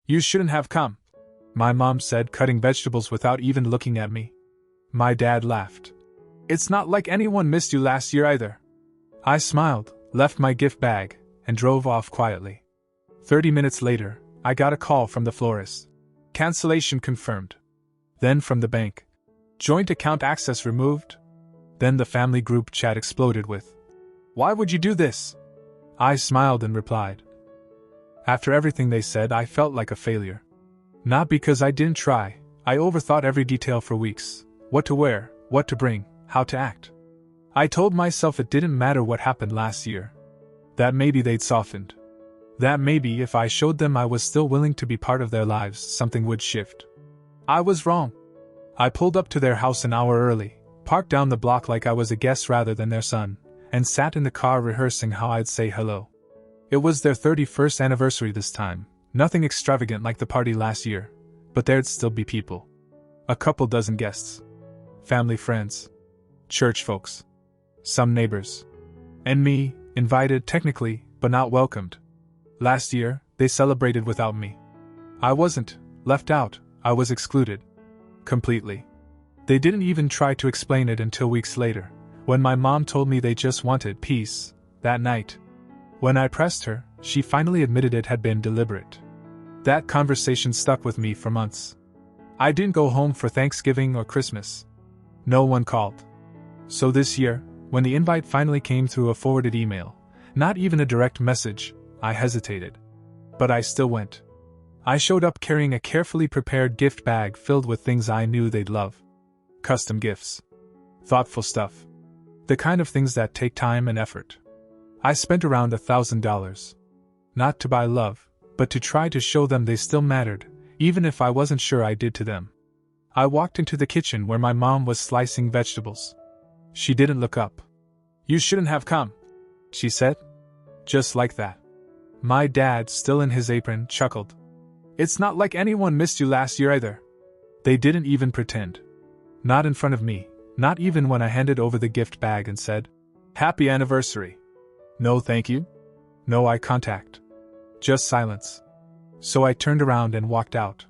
You shouldn't have come, my mom said, cutting vegetables without even looking at me. My dad laughed. It's not like anyone missed you last year either. I smiled, left my gift bag, and drove off quietly. 30 minutes later, I got a call from the florist. Cancellation confirmed. Then from the bank. Joint account access removed. Then the family group chat exploded with, "Why would you do this?" I smiled and replied. After everything they said, I felt like a failure. Not because I didn't try, I overthought every detail for weeks. What to wear, what to bring, how to act. I told myself it didn't matter what happened last year. That maybe they'd softened. That maybe if I showed them I was still willing to be part of their lives, something would shift. I was wrong. I pulled up to their house an hour early, parked down the block like I was a guest rather than their son, and sat in the car rehearsing how I'd say hello. It was their 31st anniversary this time, nothing extravagant like the party last year, but there'd still be people. A couple dozen guests. Family friends. Church folks. Some neighbors. And me, invited technically, but not welcomed. Last year, they celebrated without me. I wasn't left out, I was excluded. Completely. They didn't even try to explain it until weeks later, when my mom told me they just wanted peace, that night. When I pressed her, she finally admitted it had been deliberate. That conversation stuck with me for months. I didn't go home for Thanksgiving or Christmas. No one called. So this year, when the invite finally came through a forwarded email, not even a direct message, I hesitated. But I still went. I showed up carrying a carefully prepared gift bag filled with things I knew they'd love. Custom gifts. Thoughtful stuff. The kind of things that take time and effort. I spent around $1,000. Not to buy love, but to try to show them they still mattered, even if I wasn't sure I did to them. I walked into the kitchen where my mom was slicing vegetables. She didn't look up. "You shouldn't have come," she said. Just like that. My dad, still in his apron, chuckled. "It's not like anyone missed you last year either." They didn't even pretend. Not in front of me, not even when I handed over the gift bag and said, "Happy anniversary." No thank you. No eye contact. Just silence. So I turned around and walked out.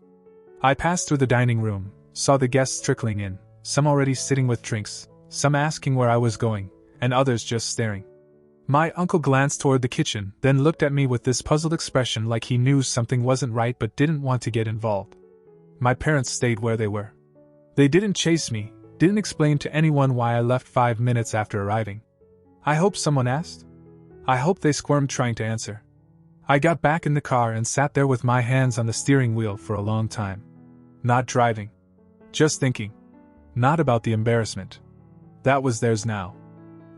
I passed through the dining room, saw the guests trickling in, some already sitting with drinks, some asking where I was going, and others just staring. My uncle glanced toward the kitchen, then looked at me with this puzzled expression like he knew something wasn't right but didn't want to get involved. My parents stayed where they were. They didn't chase me, didn't explain to anyone why I left 5 minutes after arriving. I hope someone asked. I hope they squirmed trying to answer. I got back in the car and sat there with my hands on the steering wheel for a long time. Not driving. Just thinking. Not about the embarrassment. That was theirs now.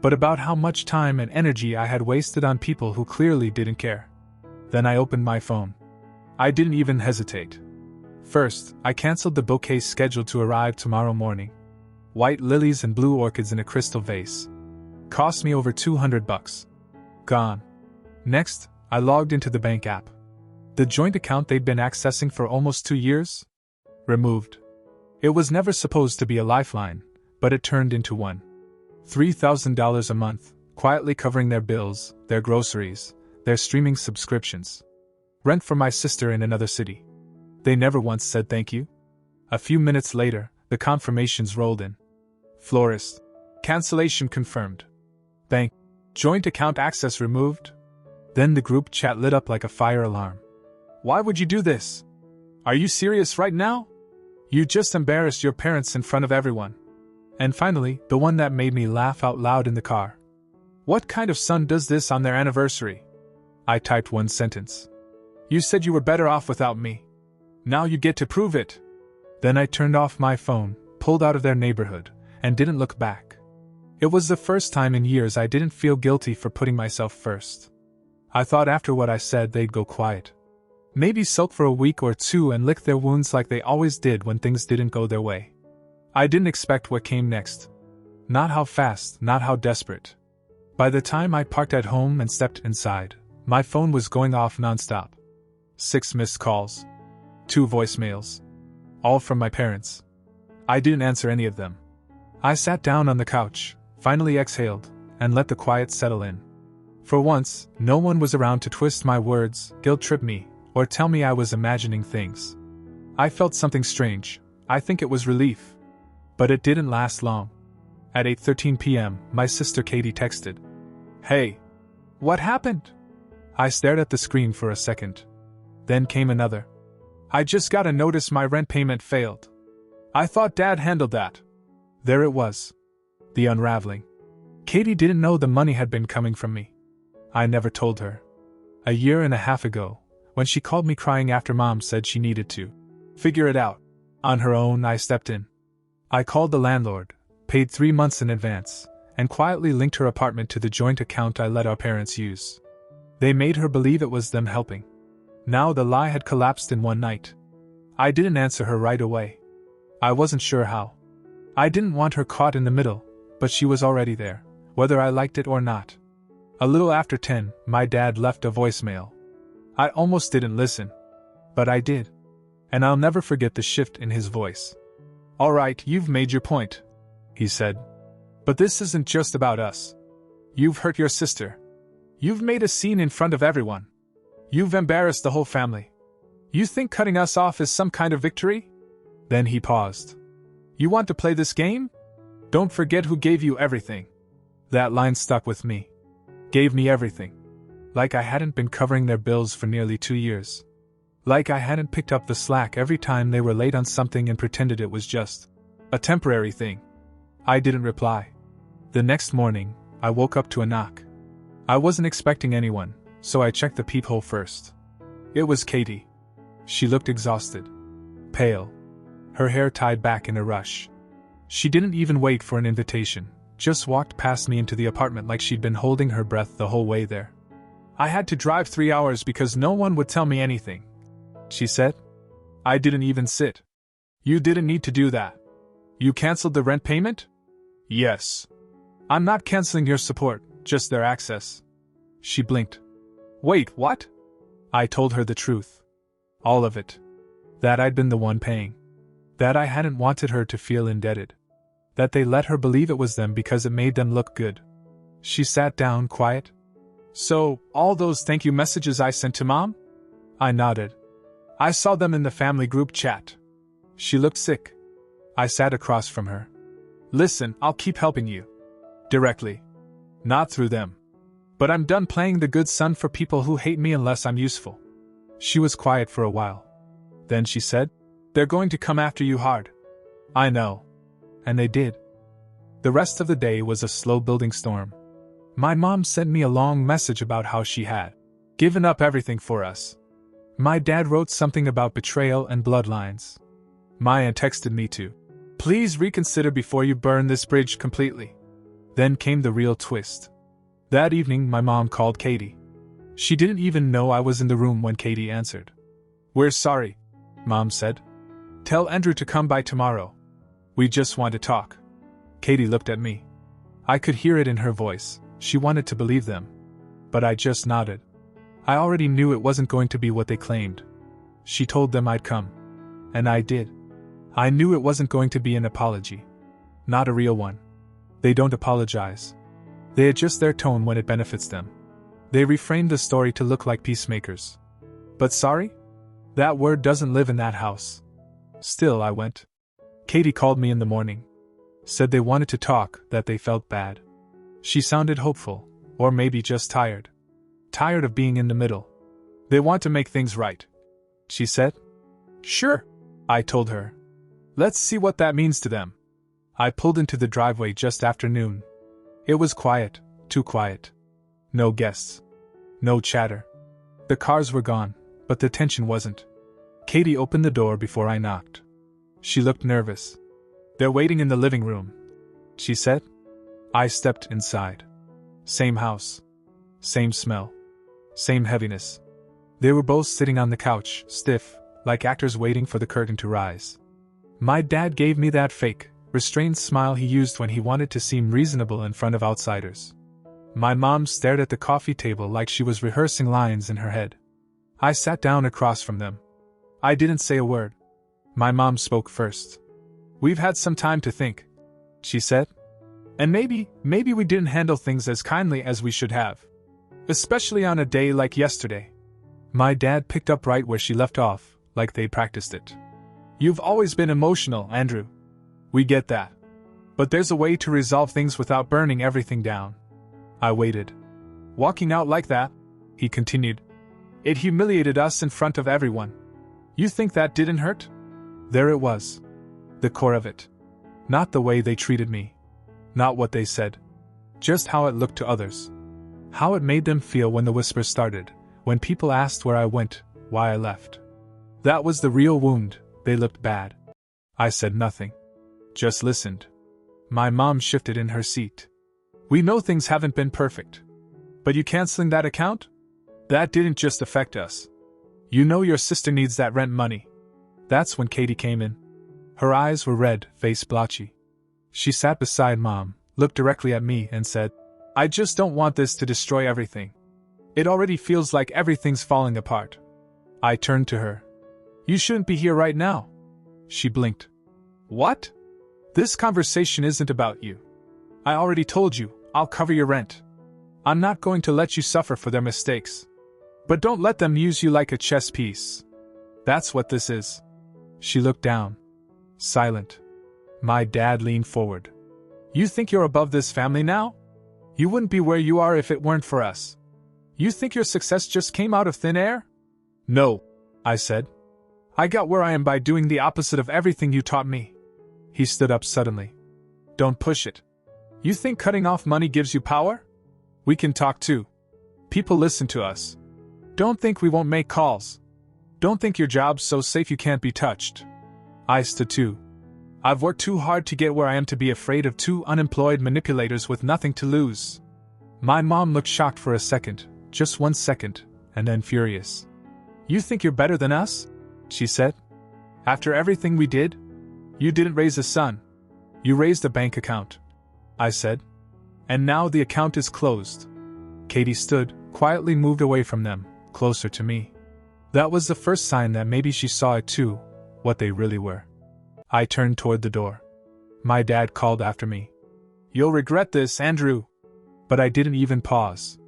But about how much time and energy I had wasted on people who clearly didn't care. Then I opened my phone. I didn't even hesitate. First, I canceled the bouquet scheduled to arrive tomorrow morning. White lilies and blue orchids in a crystal vase. Cost me over $200. Gone. Next, I logged into the bank app. The joint account they'd been accessing for almost 2 years? Removed. It was never supposed to be a lifeline, but it turned into one. $3,000 a month, quietly covering their bills, their groceries, their streaming subscriptions. Rent for my sister in another city. They never once said thank you. A few minutes later, the confirmations rolled in. Florist. Cancellation confirmed. Bank. Joint account access removed. Then the group chat lit up like a fire alarm. Why would you do this? Are you serious right now? You just embarrassed your parents in front of everyone. And finally, the one that made me laugh out loud in the car. What kind of son does this on their anniversary? I typed one sentence. You said you were better off without me. Now you get to prove it. Then I turned off my phone, pulled out of their neighborhood, and didn't look back. It was the first time in years I didn't feel guilty for putting myself first. I thought after what I said they'd go quiet. Maybe sulk for a week or two and lick their wounds like they always did when things didn't go their way. I didn't expect what came next. Not how fast, not how desperate. By the time I parked at home and stepped inside, my phone was going off nonstop. 6 missed calls. 2 voicemails. All from my parents. I didn't answer any of them. I sat down on the couch, finally exhaled, and let the quiet settle in. For once, no one was around to twist my words, guilt-trip me, or tell me I was imagining things. I felt something strange. I think it was relief. But it didn't last long. At 8:13 p.m., my sister Katie texted, "Hey, what happened?" I stared at the screen for a second. Then came another. "I just got a notice my rent payment failed. I thought Dad handled that." There it was. The unraveling. Katie didn't know the money had been coming from me. I never told her. A year and a half ago, when she called me crying after Mom said she needed to figure it out on her own, I stepped in. I called the landlord, paid 3 months in advance, and quietly linked her apartment to the joint account I let our parents use. They made her believe it was them helping. Now the lie had collapsed in one night. I didn't answer her right away. I wasn't sure how. I didn't want her caught in the middle, but she was already there, whether I liked it or not. A little after 10, my dad left a voicemail. I almost didn't listen. But I did. And I'll never forget the shift in his voice. "All right, you've made your point," he said. "But this isn't just about us. You've hurt your sister. You've made a scene in front of everyone. You've embarrassed the whole family. You think cutting us off is some kind of victory?" Then he paused. "You want to play this game? Don't forget who gave you everything." That line stuck with me. Gave me everything. Like I hadn't been covering their bills for nearly 2 years. Like I hadn't picked up the slack every time they were late on something and pretended it was just a temporary thing. I didn't reply. The next morning, I woke up to a knock. I wasn't expecting anyone, so I checked the peephole first. It was Katie. She looked exhausted. Pale. Her hair tied back in a rush. She didn't even wait for an invitation, just walked past me into the apartment like she'd been holding her breath the whole way there. "I had to drive 3 hours because no one would tell me anything," she said. "I didn't even sit." "You didn't need to do that. You canceled the rent payment?" "Yes." "I'm not canceling your support, just their access." She blinked. "Wait, what?" I told her the truth. All of it. That I'd been the one paying. That I hadn't wanted her to feel indebted. That they let her believe it was them because it made them look good. She sat down, quiet. "So, all those thank you messages I sent to Mom?" I nodded. "I saw them in the family group chat." She looked sick. I sat across from her. "Listen, I'll keep helping you. Directly. Not through them. But I'm done playing the good son for people who hate me unless I'm useful." She was quiet for a while. Then she said, "They're going to come after you hard." "I know." And they did. The rest of the day was a slow-building storm. My mom sent me a long message about how she had given up everything for us. My dad wrote something about betrayal and bloodlines. My aunt texted me to, "Please reconsider before you burn this bridge completely." Then came the real twist. That evening my mom called Katie. She didn't even know I was in the room when Katie answered. "We're sorry," Mom said. "Tell Andrew to come by tomorrow. We just want to talk." Katie looked at me. I could hear it in her voice. She wanted to believe them. But I just nodded. I already knew it wasn't going to be what they claimed. She told them I'd come. And I did. I knew it wasn't going to be an apology. Not a real one. They don't apologize. They adjust their tone when it benefits them. They reframe the story to look like peacemakers. But sorry? That word doesn't live in that house. Still, I went. Katie called me in the morning. Said they wanted to talk, that they felt bad. She sounded hopeful, or maybe just tired. Tired of being in the middle. "They want to make things right," she said. "Sure," I told her. "Let's see what that means to them." I pulled into the driveway just after noon. It was quiet, too quiet. No guests. No chatter. The cars were gone, but the tension wasn't. Katie opened the door before I knocked. She looked nervous. "They're waiting in the living room," she said. I stepped inside. Same house. Same smell. Same heaviness. They were both sitting on the couch, stiff, like actors waiting for the curtain to rise. My dad gave me that fake, restrained smile he used when he wanted to seem reasonable in front of outsiders. My mom stared at the coffee table like she was rehearsing lines in her head. I sat down across from them. I didn't say a word. My mom spoke first. "We've had some time to think," she said. "And maybe we didn't handle things as kindly as we should have. Especially on a day like yesterday." My dad picked up right where she left off, like they practiced it. You've always been emotional, Andrew. We get that. But there's a way to resolve things without burning everything down. I waited. Walking out like that, he continued. It humiliated us in front of everyone. You think that didn't hurt? There it was. The core of it. Not the way they treated me. Not what they said. Just how it looked to others. How it made them feel when the whispers started, when people asked where I went, why I left. That was the real wound. They looked bad. I said nothing. Just listened. My mom shifted in her seat. We know things haven't been perfect. But you canceling that account? That didn't just affect us. You know your sister needs that rent money. That's when Katie came in. Her eyes were red, face blotchy. She sat beside Mom, looked directly at me and said, I just don't want this to destroy everything. It already feels like everything's falling apart. I turned to her. You shouldn't be here right now. She blinked. What? This conversation isn't about you. I already told you, I'll cover your rent. I'm not going to let you suffer for their mistakes. But don't let them use you like a chess piece. That's what this is. She looked down. Silent. My dad leaned forward. You think you're above this family now? You wouldn't be where you are if it weren't for us. You think your success just came out of thin air? No, I said. I got where I am by doing the opposite of everything you taught me. He stood up suddenly. Don't push it. You think cutting off money gives you power? We can talk too. People listen to us. Don't think we won't make calls. Don't think your job's so safe you can't be touched. I stood too. I've worked too hard to get where I am to be afraid of two unemployed manipulators with nothing to lose. My mom looked shocked for a second, just 1 second, and then furious. You think you're better than us? She said. After everything we did? You didn't raise a son. You raised a bank account. I said. And now the account is closed. Katie stood, quietly moved away from them, closer to me. That was the first sign that maybe she saw it too, what they really were. I turned toward the door. My dad called after me. You'll regret this, Andrew. But I didn't even pause.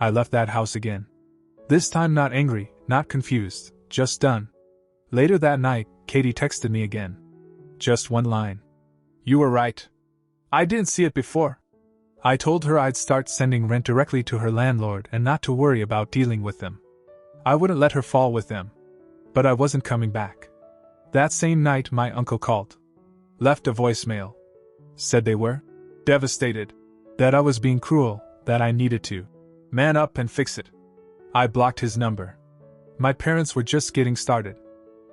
I left that house again. This time not angry, not confused, just done. Later that night, Katie texted me again. Just one line. You were right. I didn't see it before. I told her I'd start sending rent directly to her landlord and not to worry about dealing with them. I wouldn't let her fall with them. But I wasn't coming back. That same night my uncle called. Left a voicemail. Said they were devastated. That I was being cruel, that I needed to man up and fix it. I blocked his number. My parents were just getting started.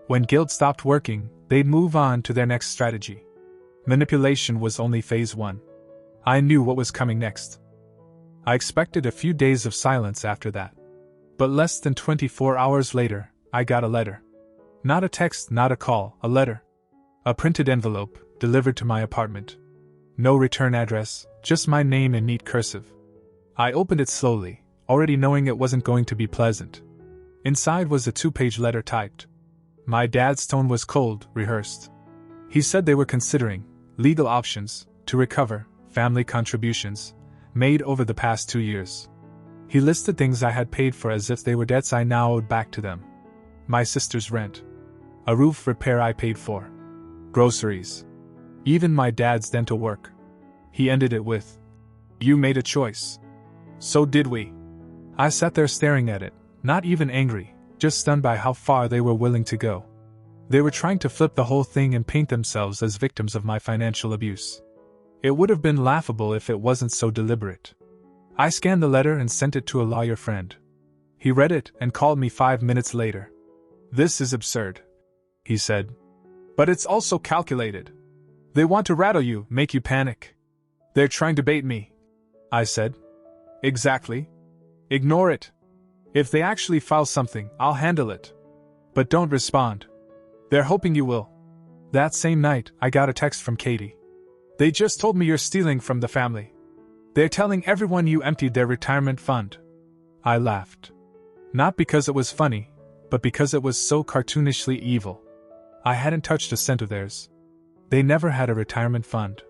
When guilt stopped working, they'd move on to their next strategy. Manipulation was only phase 1. I knew what was coming next. I expected a few days of silence after that. But less than 24 hours later, I got a letter. Not a text, not a call, a letter. A printed envelope, delivered to my apartment. No return address, just my name in neat cursive. I opened it slowly, already knowing it wasn't going to be pleasant. Inside was a 2-page letter typed. My dad's tone was cold, rehearsed. He said they were considering legal options to recover family contributions made over the past 2 years. He listed things I had paid for as if they were debts I now owed back to them. My sister's rent. A roof repair I paid for. Groceries. Even my dad's dental work. He ended it with, You made a choice. So did we. I sat there staring at it, not even angry, just stunned by how far they were willing to go. They were trying to flip the whole thing and paint themselves as victims of my financial abuse. It would have been laughable if it wasn't so deliberate. I scanned the letter and sent it to a lawyer friend. He read it and called me 5 minutes later. This is absurd, he said. But it's also calculated. They want to rattle you, make you panic. They're trying to bait me, I said. Exactly. Ignore it. If they actually file something, I'll handle it. But don't respond. They're hoping you will. That same night, I got a text from Katie. They just told me you're stealing from the family. They're telling everyone you emptied their retirement fund. I laughed. Not because it was funny, but because it was so cartoonishly evil. I hadn't touched a cent of theirs. They never had a retirement fund.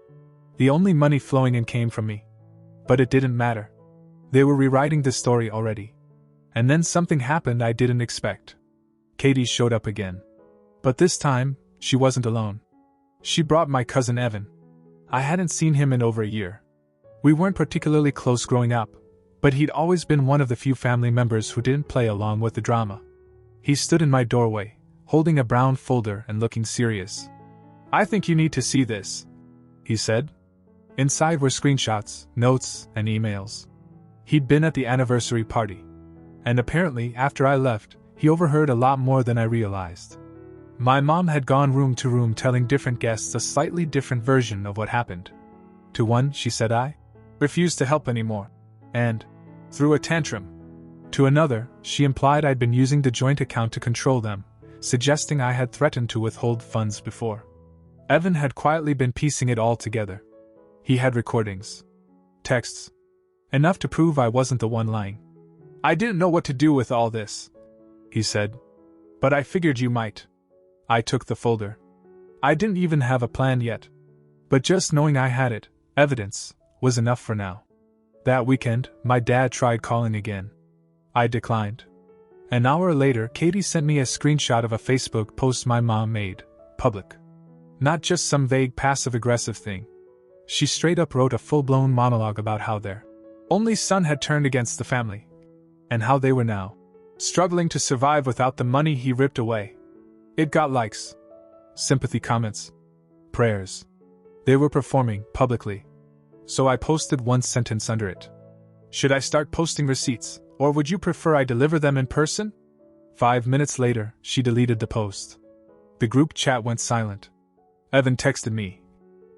The only money flowing in came from me. But it didn't matter. They were rewriting the story already. And then something happened I didn't expect. Katie showed up again. But this time, she wasn't alone. She brought my cousin Evan. I hadn't seen him in over a year. We weren't particularly close growing up, but he'd always been one of the few family members who didn't play along with the drama. He stood in my doorway, holding a brown folder and looking serious. "I think you need to see this," he said. Inside were screenshots, notes, and emails. He'd been at the anniversary party. And apparently, after I left, he overheard a lot more than I realized. My mom had gone room to room telling different guests a slightly different version of what happened. To one, she said I refused to help anymore, and threw a tantrum. To another, she implied I'd been using the joint account to control them, suggesting I had threatened to withhold funds before. Evan had quietly been piecing it all together. He had recordings, texts, enough to prove I wasn't the one lying. "I didn't know what to do with all this," he said. "But I figured you might." I took the folder. I didn't even have a plan yet. But just knowing I had it, evidence, was enough for now. That weekend, my dad tried calling again. I declined. An hour later, Katie sent me a screenshot of a Facebook post my mom made, public. Not just some vague passive-aggressive thing. She straight up wrote a full-blown monologue about how their only son had turned against the family, and how they were now struggling to survive without the money he ripped away. It got likes, sympathy comments, prayers. They were performing publicly. So I posted one sentence under it. "Should I start posting receipts, or would you prefer I deliver them in person?" 5 minutes later, she deleted the post. The group chat went silent. Evan texted me.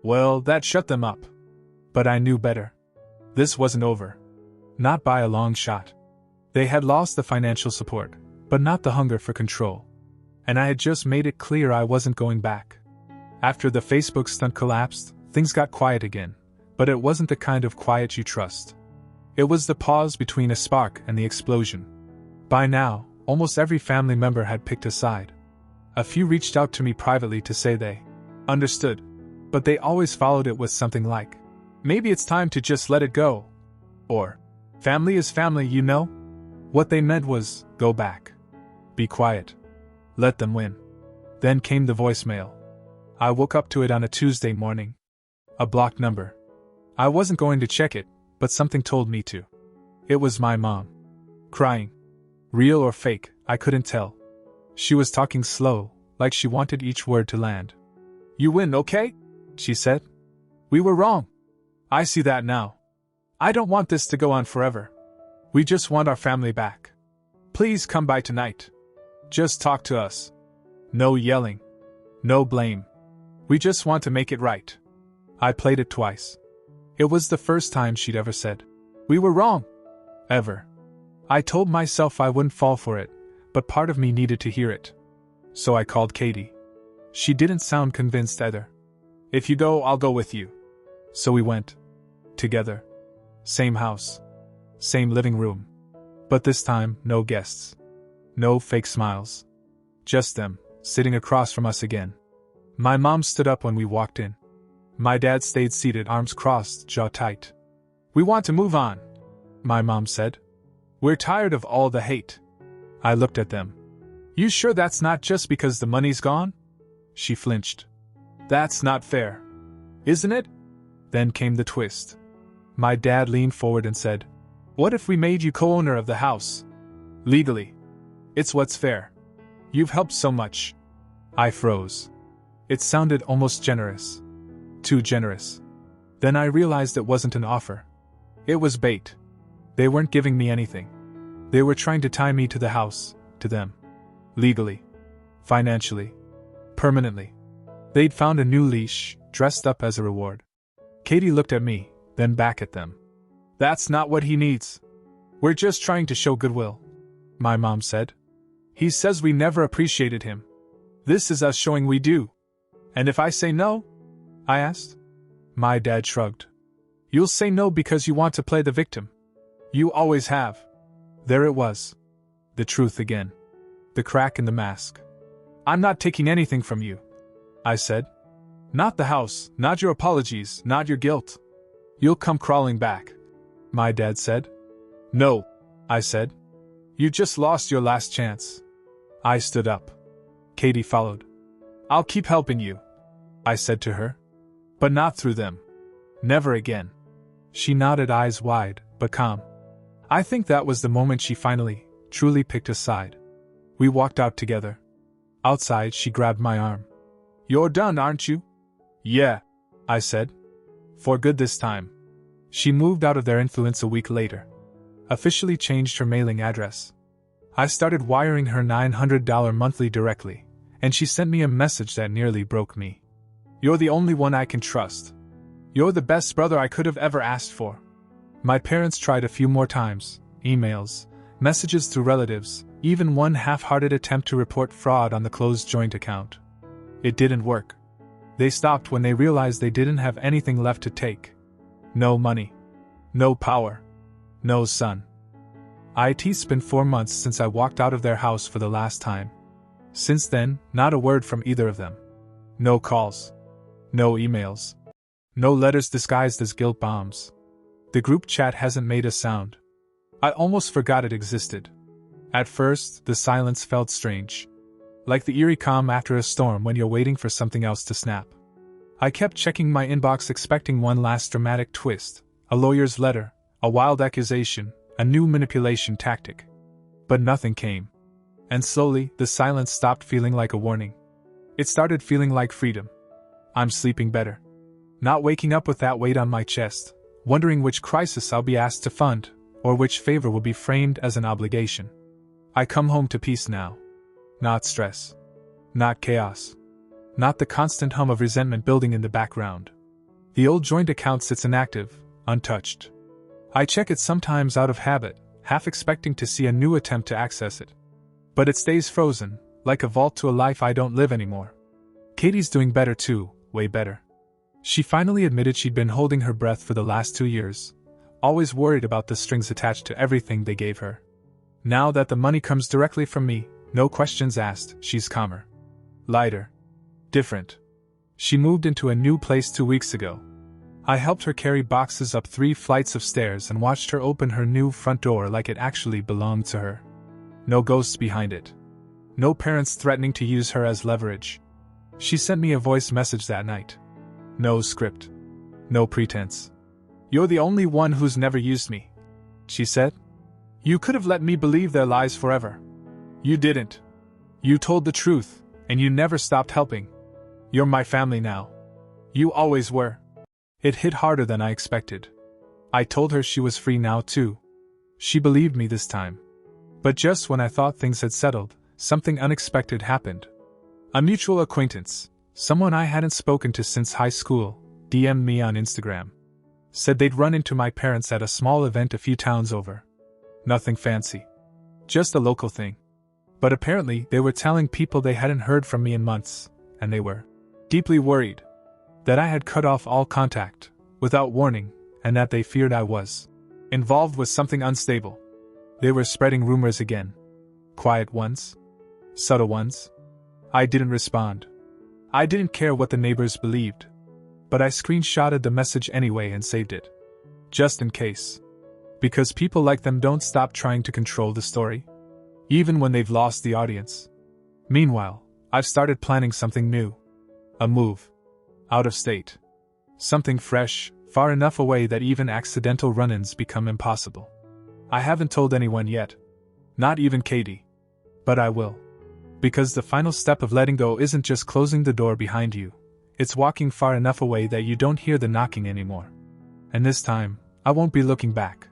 Well, that shut them up. But I knew better. This wasn't over. Not by a long shot. They had lost the financial support, but not the hunger for control. And I had just made it clear I wasn't going back. After the Facebook stunt collapsed, things got quiet again, but it wasn't the kind of quiet you trust. It was the pause between a spark and the explosion. By now, almost every family member had picked a side. A few reached out to me privately to say they understood, but they always followed it with something like, "Maybe it's time to just let it go," or, "Family is family, you know?" What they meant was, go back. Be quiet. Let them win. Then came the voicemail. I woke up to it on a Tuesday morning. A blocked number. I wasn't going to check it, but something told me to. It was my mom. Crying. Real or fake, I couldn't tell. She was talking slow, like she wanted each word to land. "You win, okay?" she said. "We were wrong. I see that now. I don't want this to go on forever. We just want our family back. Please come by tonight. Just talk to us. No yelling. No blame. We just want to make it right." I played it twice. It was the first time she'd ever said, "We were wrong." Ever. I told myself I wouldn't fall for it, but part of me needed to hear it. So I called Katie. She didn't sound convinced either. "If you go, I'll go with you." So we went. Together. Same house. Same living room. But this time, no guests. No fake smiles. Just them, sitting across from us again. My mom stood up when we walked in. My dad stayed seated, arms crossed, jaw tight. "We want to move on," my mom said. "We're tired of all the hate." I looked at them. "You sure that's not just because the money's gone?" She flinched. "That's not fair. Isn't it?" Then came the twist. My dad leaned forward and said, "What if we made you co-owner of the house? Legally. It's what's fair. You've helped so much." I froze. It sounded almost generous. Too generous. Then I realized it wasn't an offer. It was bait. They weren't giving me anything. They were trying to tie me to the house, to them. Legally. Financially. Permanently. They'd found a new leash, dressed up as a reward. Katie looked at me, then back at them. "That's not what he needs. We're just trying to show goodwill," my mom said. "He says we never appreciated him. This is us showing we do." "And if I say no?" I asked. My dad shrugged. "You'll say no because you want to play the victim. You always have." There it was. The truth again. The crack in the mask. "I'm not taking anything from you," I said. "Not the house, not your apologies, not your guilt. You'll come crawling back," my dad said. "No," I said. You just lost your last chance. I stood up. Katie followed. I'll keep helping you, I said to her. But not through them. Never again. She nodded, eyes wide, but calm. I think that was the moment she finally, truly picked a side. We walked out together. Outside, she grabbed my arm. You're done, aren't you? Yeah, I said. For good this time. She moved out of their influence a week later. Officially changed her mailing address. I started wiring her $900 monthly directly, and she sent me a message that nearly broke me. You're the only one I can trust. You're the best brother I could have ever asked for. My parents tried a few more times, emails, messages through relatives, even one half-hearted attempt to report fraud on the closed joint account. It didn't work. They stopped when they realized they didn't have anything left to take. No money. No power. No son. It's been 4 months since I walked out of their house for the last time. Since then, not a word from either of them. No calls. No emails. No letters disguised as guilt bombs. The group chat hasn't made a sound. I almost forgot it existed. At first, the silence felt strange. Like the eerie calm after a storm when you're waiting for something else to snap. I kept checking my inbox expecting one last dramatic twist, a lawyer's letter, a wild accusation, a new manipulation tactic. But nothing came. And slowly, the silence stopped feeling like a warning. It started feeling like freedom. I'm sleeping better. Not waking up with that weight on my chest, wondering which crisis I'll be asked to fund, or which favor will be framed as an obligation. I come home to peace now. Not stress. Not chaos. Not the constant hum of resentment building in the background. The old joint account sits inactive, untouched. I check it sometimes out of habit, half expecting to see a new attempt to access it. But it stays frozen, like a vault to a life I don't live anymore. Katie's doing better too, way better. She finally admitted she'd been holding her breath for the last 2 years, always worried about the strings attached to everything they gave her. Now that the money comes directly from me, no questions asked, she's calmer. Lighter. Different. She moved into a new place 2 weeks ago. I helped her carry boxes up 3 flights of stairs and watched her open her new front door like it actually belonged to her. No ghosts behind it. No parents threatening to use her as leverage. She sent me a voice message that night. No script. No pretense. You're the only one who's never used me, she said. You could have let me believe their lies forever. You didn't. You told the truth, and you never stopped helping. You're my family now. You always were. It hit harder than I expected. I told her she was free now too. She believed me this time. But just when I thought things had settled, something unexpected happened. A mutual acquaintance, someone I hadn't spoken to since high school, DM'd me on Instagram. Said they'd run into my parents at a small event a few towns over. Nothing fancy. Just a local thing. But apparently they were telling people they hadn't heard from me in months, and they were deeply worried that I had cut off all contact, without warning, and that they feared I was involved with something unstable. They were spreading rumors again. Quiet ones. Subtle ones. I didn't respond. I didn't care what the neighbors believed. But I screenshotted the message anyway and saved it. Just in case. Because people like them don't stop trying to control the story. Even when they've lost the audience. Meanwhile, I've started planning something new. A move. Out of state. Something fresh, far enough away that even accidental run-ins become impossible. I haven't told anyone yet. Not even Katie. But I will. Because the final step of letting go isn't just closing the door behind you. It's walking far enough away that you don't hear the knocking anymore. And this time, I won't be looking back.